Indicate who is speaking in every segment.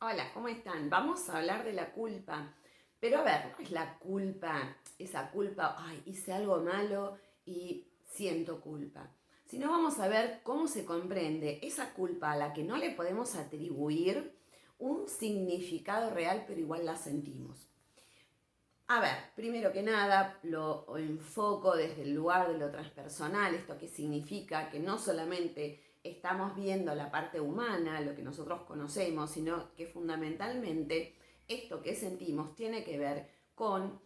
Speaker 1: Hola, ¿cómo están? Vamos a hablar de la culpa. Pero a ver, no es la culpa, esa culpa, ay, hice algo malo y siento culpa. Sino vamos a ver cómo se comprende esa culpa a la que no le podemos atribuir un significado real, pero igual la sentimos. A ver, primero que nada, lo enfoco desde el lugar de lo transpersonal, esto que significa que no solamente estamos viendo la parte humana, lo que nosotros conocemos, sino que fundamentalmente esto que sentimos tiene que ver con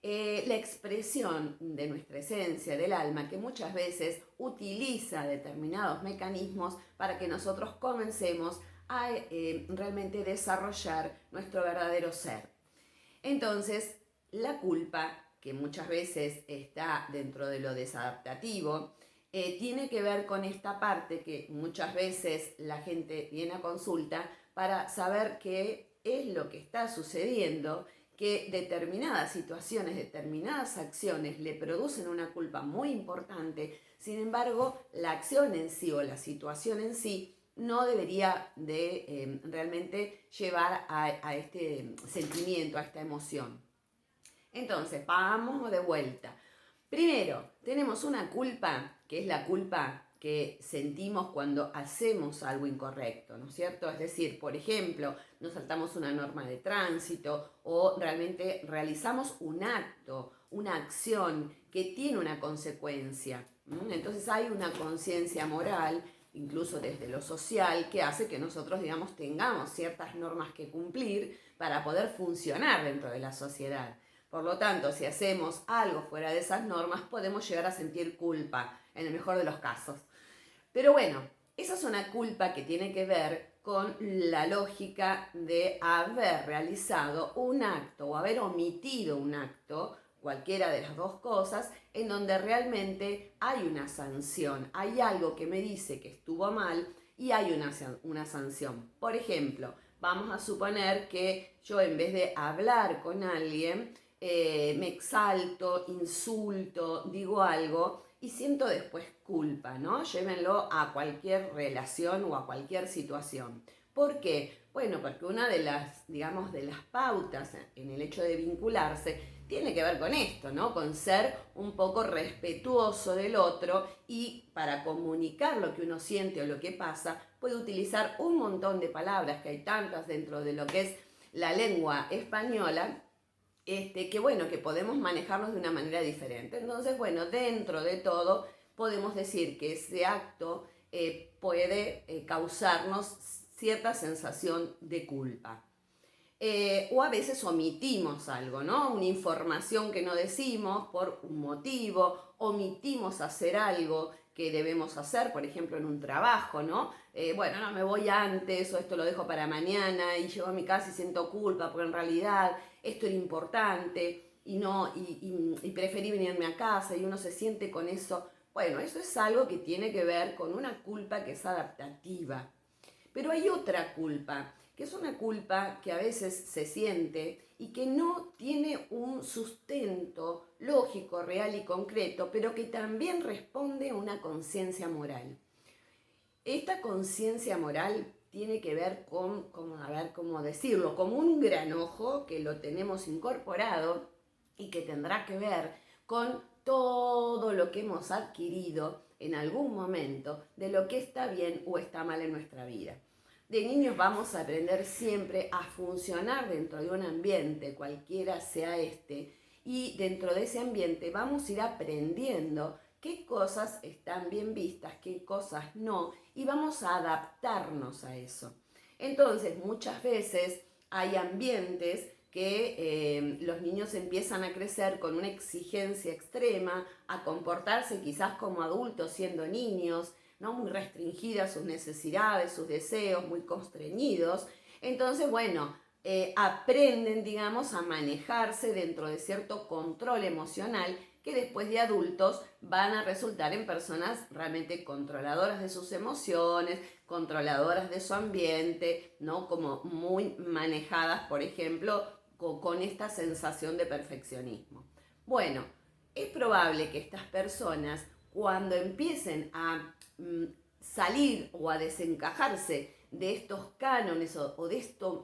Speaker 1: la expresión de nuestra esencia, del alma, que muchas veces utiliza determinados mecanismos para que nosotros comencemos a realmente desarrollar nuestro verdadero ser. Entonces, la culpa, que muchas veces está dentro de lo desadaptativo, tiene que ver con esta parte que muchas veces la gente viene a consulta para saber qué es lo que está sucediendo, que determinadas situaciones, determinadas acciones le producen una culpa muy importante. Sin embargo, la acción en sí o la situación en sí no debería de realmente llevar a este sentimiento, a esta emoción. Entonces, vamos de vuelta. Primero, tenemos una culpa, que es la culpa que sentimos cuando hacemos algo incorrecto, ¿no es cierto? Es decir, por ejemplo, nos saltamos una norma de tránsito o realmente realizamos un acto, una acción que tiene una consecuencia. Entonces hay una conciencia moral, incluso desde lo social, que hace que nosotros, digamos, tengamos ciertas normas que cumplir para poder funcionar dentro de la sociedad. Por lo tanto, si hacemos algo fuera de esas normas, podemos llegar a sentir culpa, en el mejor de los casos. Pero bueno, esa es una culpa que tiene que ver con la lógica de haber realizado un acto o haber omitido un acto, cualquiera de las dos cosas, en donde realmente hay una sanción, hay algo que me dice que estuvo mal y hay una sanción. Por ejemplo, vamos a suponer que yo en vez de hablar con alguien, me exalto, insulto, digo algo y siento después culpa, ¿no? Llévenlo a cualquier relación o a cualquier situación. ¿Por qué? Bueno, porque una de las, digamos, de las pautas en el hecho de vincularse tiene que ver con esto, ¿no? Con ser un poco respetuoso del otro y para comunicar lo que uno siente o lo que pasa, puede utilizar un montón de palabras, que hay tantas dentro de lo que es la lengua española, que bueno, que podemos manejarlos de una manera diferente. Entonces, bueno, dentro de todo podemos decir que ese acto puede causarnos cierta sensación de culpa. O a veces omitimos algo, ¿no? Una información que no decimos por un motivo, omitimos hacer algo que debemos hacer, por ejemplo, en un trabajo, ¿no? Bueno, no me voy antes o esto lo dejo para mañana y llego a mi casa y siento culpa porque en realidad esto era importante y no y preferí venirme a casa y uno se siente con eso. Bueno, eso es algo que tiene que ver con una culpa que es adaptativa. Pero hay otra culpa, que es una culpa que a veces se siente y que no tiene un sustento lógico, real y concreto, pero que también responde a una conciencia moral. Esta conciencia moral tiene que ver con, a ver cómo decirlo, como un granojo que lo tenemos incorporado y que tendrá que ver con todo lo que hemos adquirido en algún momento de lo que está bien o está mal en nuestra vida. De niños vamos a aprender siempre a funcionar dentro de un ambiente, cualquiera sea este, y dentro de ese ambiente vamos a ir aprendiendo qué cosas están bien vistas, qué cosas no, y vamos a adaptarnos a eso. Entonces, muchas veces hay ambientes que los niños empiezan a crecer con una exigencia extrema, a comportarse quizás como adultos siendo niños, ¿no? Muy restringidas sus necesidades, sus deseos, muy constreñidos. Entonces, bueno, aprenden, digamos, a manejarse dentro de cierto control emocional que después de adultos van a resultar en personas realmente controladoras de sus emociones, controladoras de su ambiente, ¿no? Como muy manejadas, por ejemplo, con esta sensación de perfeccionismo. Bueno, es probable que estas personas, cuando empiecen a salir o a desencajarse de estos cánones o de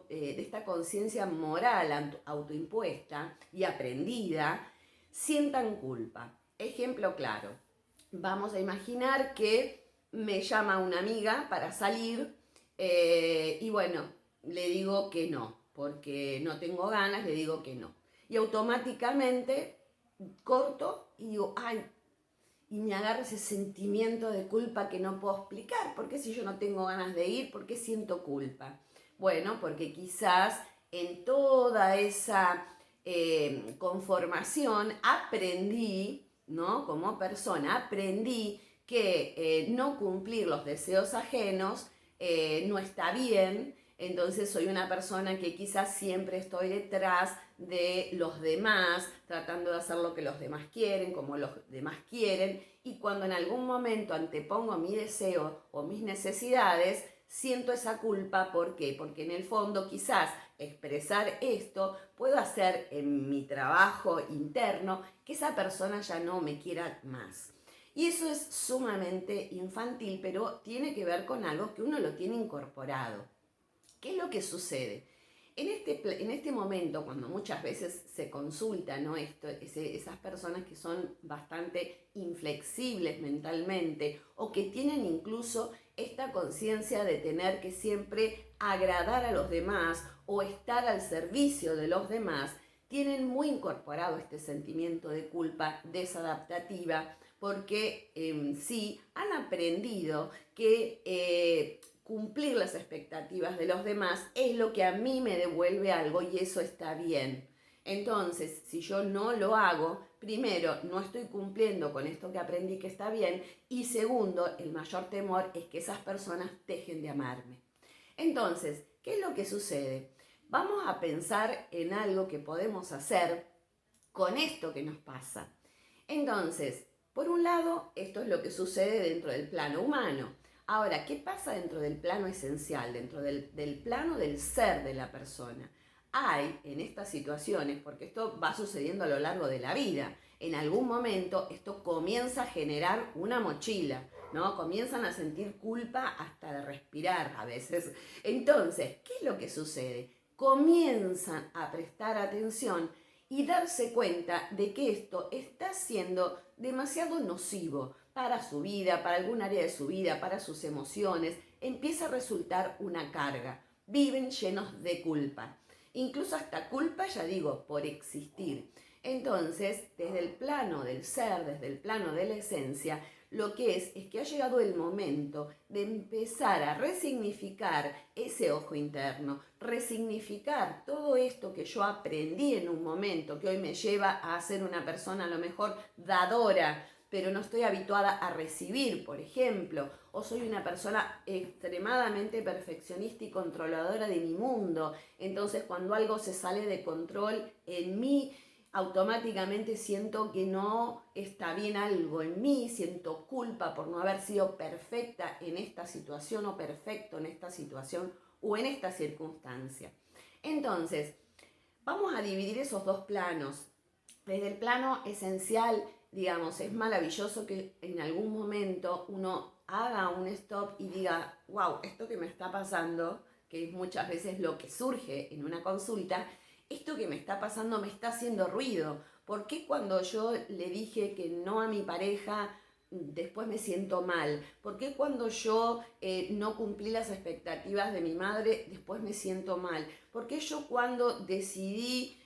Speaker 1: esta conciencia moral autoimpuesta y aprendida, sientan culpa. Ejemplo claro, vamos a imaginar que me llama una amiga para salir y bueno, le digo que no, porque no tengo ganas, le digo que no. Y automáticamente corto y digo, ay, y me agarra ese sentimiento de culpa que no puedo explicar. ¿Por qué si yo no tengo ganas de ir? ¿Por qué siento culpa? Bueno, porque quizás en toda esa conformación aprendí, ¿no? Como persona, aprendí que no cumplir los deseos ajenos no está bien. Entonces soy una persona que quizás siempre estoy detrás de los demás, tratando de hacer lo que los demás quieren, como los demás quieren, y cuando en algún momento antepongo mi deseo o mis necesidades, siento esa culpa. ¿Por qué? Porque en el fondo quizás expresar esto puedo hacer en mi trabajo interno que esa persona ya no me quiera más. Y eso es sumamente infantil, pero tiene que ver con algo que uno lo tiene incorporado. ¿Qué es lo que sucede? En este momento, cuando muchas veces se consulta, ¿no? Esas personas que son bastante inflexibles mentalmente o que tienen incluso esta conciencia de tener que siempre agradar a los demás o estar al servicio de los demás, tienen muy incorporado este sentimiento de culpa desadaptativa porque sí han aprendido que cumplir las expectativas de los demás es lo que a mí me devuelve algo y eso está bien. Entonces, si yo no lo hago, primero, no estoy cumpliendo con esto que aprendí que está bien, y segundo, el mayor temor es que esas personas dejen de amarme. Entonces, ¿qué es lo que sucede? Vamos a pensar en algo que podemos hacer con esto que nos pasa. Entonces, por un lado, esto es lo que sucede dentro del plano humano. Ahora, ¿qué pasa dentro del plano esencial, dentro del plano del ser de la persona? Hay en estas situaciones, porque esto va sucediendo a lo largo de la vida, en algún momento esto comienza a generar una mochila, ¿no? Comienzan a sentir culpa hasta de respirar a veces. Entonces, ¿qué es lo que sucede? Comienzan a prestar atención y darse cuenta de que esto está siendo demasiado nocivo para su vida, para algún área de su vida, para sus emociones. Empieza a resultar una carga. Viven llenos de culpa. Incluso hasta culpa, ya digo, por existir. Entonces, desde el plano del ser, desde el plano de la esencia, lo que es que ha llegado el momento de empezar a resignificar ese ojo interno, resignificar todo esto que yo aprendí en un momento, que hoy me lleva a ser una persona a lo mejor dadora, pero no estoy habituada a recibir, por ejemplo, o soy una persona extremadamente perfeccionista y controladora de mi mundo. Entonces, cuando algo se sale de control en mí, automáticamente siento que no está bien algo en mí, siento culpa por no haber sido perfecta en esta situación o perfecto en esta situación o en esta circunstancia. Entonces, vamos a dividir esos dos planos. Desde el plano esencial, digamos, es maravilloso que en algún momento uno haga un stop y diga, wow, esto que me está pasando, que es muchas veces lo que surge en una consulta, esto que me está pasando me está haciendo ruido. ¿Por qué cuando yo le dije que no a mi pareja, después me siento mal? ¿Por qué cuando yo no cumplí las expectativas de mi madre, después me siento mal? ¿Por qué yo cuando decidí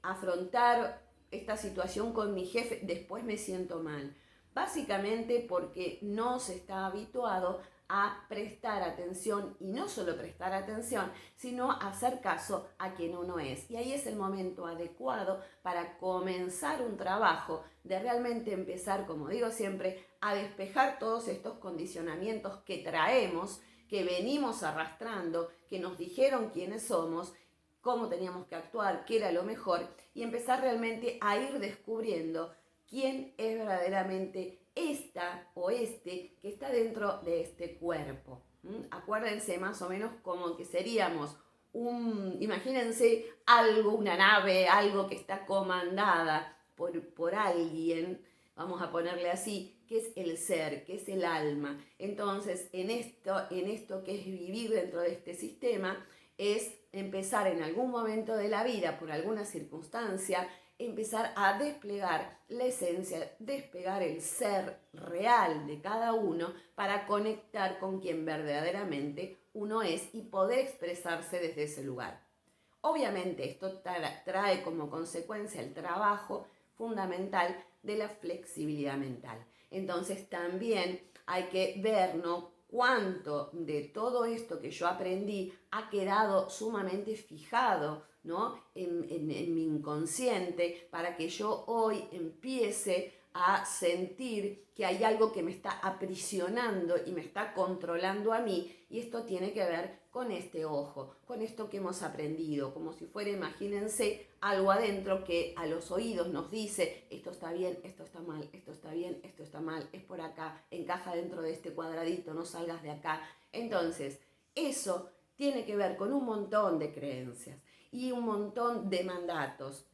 Speaker 1: afrontar esta situación con mi jefe, después me siento mal? Básicamente porque no se está habituado a prestar atención, y no solo prestar atención, sino hacer caso a quien uno es. Y ahí es el momento adecuado para comenzar un trabajo de realmente empezar, como digo siempre, a despejar todos estos condicionamientos que traemos, que venimos arrastrando, que nos dijeron quiénes somos, cómo teníamos que actuar, qué era lo mejor, y empezar realmente a ir descubriendo quién es verdaderamente esta o que está dentro de este cuerpo. Acuérdense más o menos como que seríamos imagínense algo, una nave, algo que está comandada por alguien, vamos a ponerle así, que es el ser, que es el alma. Entonces, en esto que es vivir dentro de este sistema, es empezar en algún momento de la vida, por alguna circunstancia, empezar a desplegar la esencia, despegar el ser real de cada uno para conectar con quien verdaderamente uno es y poder expresarse desde ese lugar. Obviamente esto trae como consecuencia el trabajo fundamental de la flexibilidad mental. Entonces también hay que ver, ¿no?, cuánto de todo esto que yo aprendí ha quedado sumamente fijado, ¿no?, en mi inconsciente, para que yo hoy empiece a sentir que hay algo que me está aprisionando y me está controlando a mí, y esto tiene que ver con este ojo, con esto que hemos aprendido, como si fuera, imagínense, algo adentro que a los oídos nos dice, esto está bien, esto está mal, esto está bien, esto está mal, es por acá, encaja dentro de este cuadradito, no salgas de acá. Entonces, eso tiene que ver con un montón de creencias y un montón de mandatos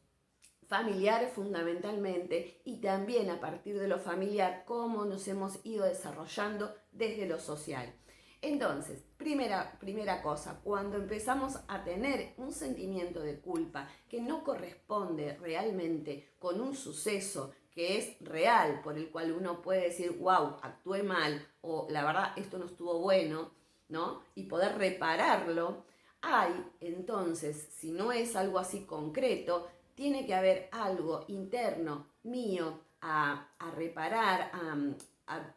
Speaker 1: familiares fundamentalmente, y también a partir de lo familiar cómo nos hemos ido desarrollando desde lo social. Entonces, primera cosa, cuando empezamos a tener un sentimiento de culpa que no corresponde realmente con un suceso que es real, por el cual uno puede decir, wow, actué mal, o la verdad esto no estuvo bueno, ¿no?, y poder repararlo, hay entonces, si no es algo así concreto, tiene que haber algo interno mío a reparar,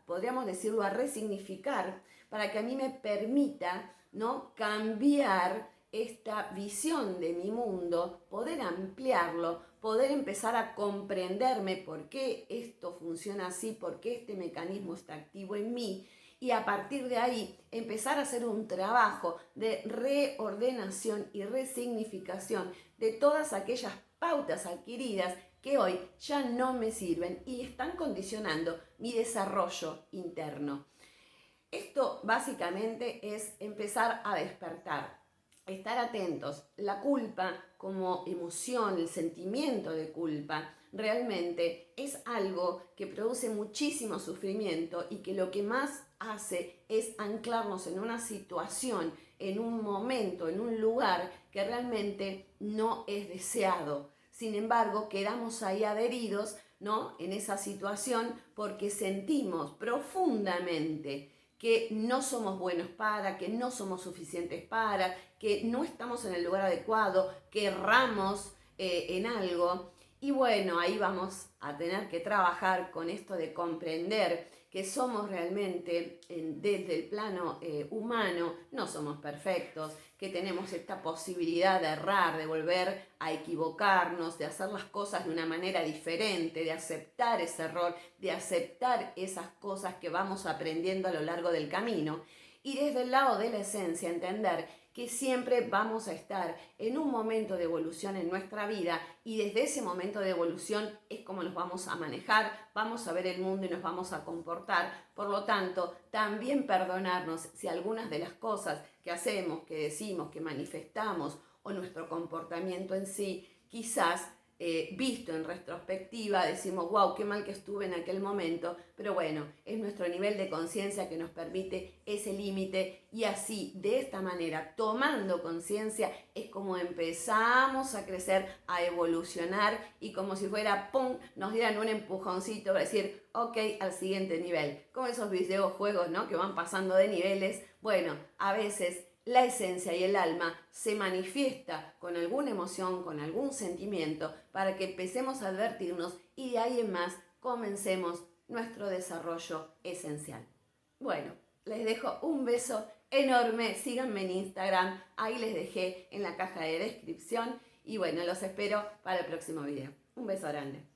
Speaker 1: podríamos decirlo, a resignificar, para que a mí me permita, ¿no?, cambiar esta visión de mi mundo, poder ampliarlo, poder empezar a comprenderme por qué esto funciona así, por qué este mecanismo está activo en mí, y a partir de ahí empezar a hacer un trabajo de reordenación y resignificación de todas aquellas pautas adquiridas que hoy ya no me sirven y están condicionando mi desarrollo interno. Esto básicamente es empezar a despertar, estar atentos. La culpa como emoción, el sentimiento de culpa, realmente es algo que produce muchísimo sufrimiento y que lo que más hace es anclarnos en una situación, en un momento, en un lugar que realmente no es deseado. Sin embargo, quedamos ahí adheridos, ¿no?, en esa situación porque sentimos profundamente que no somos buenos para, que no somos suficientes para, que no estamos en el lugar adecuado, que erramos en algo. Y bueno, ahí vamos a tener que trabajar con esto de comprender que somos realmente, desde el plano humano, no somos perfectos, que tenemos esta posibilidad de errar, de volver a equivocarnos, de hacer las cosas de una manera diferente, de aceptar ese error, de aceptar esas cosas que vamos aprendiendo a lo largo del camino. Y desde el lado de la esencia, entender que siempre vamos a estar en un momento de evolución en nuestra vida, y desde ese momento de evolución es como nos vamos a manejar, vamos a ver el mundo y nos vamos a comportar. Por lo tanto, también perdonarnos si algunas de las cosas que hacemos, que decimos, que manifestamos, o nuestro comportamiento en sí, quizás visto en retrospectiva, decimos, wow, qué mal que estuve en aquel momento, pero bueno, es nuestro nivel de conciencia que nos permite ese límite, y así, de esta manera, tomando conciencia, es como empezamos a crecer, a evolucionar, y como si fuera, ¡pum!, nos dieran un empujoncito para decir, ok, al siguiente nivel. Como esos videojuegos, ¿no?, que van pasando de niveles. Bueno, a veces la esencia y el alma se manifiesta con alguna emoción, con algún sentimiento, para que empecemos a advertirnos y de ahí en más comencemos nuestro desarrollo esencial. Bueno, les dejo un beso enorme, síganme en Instagram, ahí les dejé en la caja de descripción, y bueno, los espero para el próximo video. Un beso grande.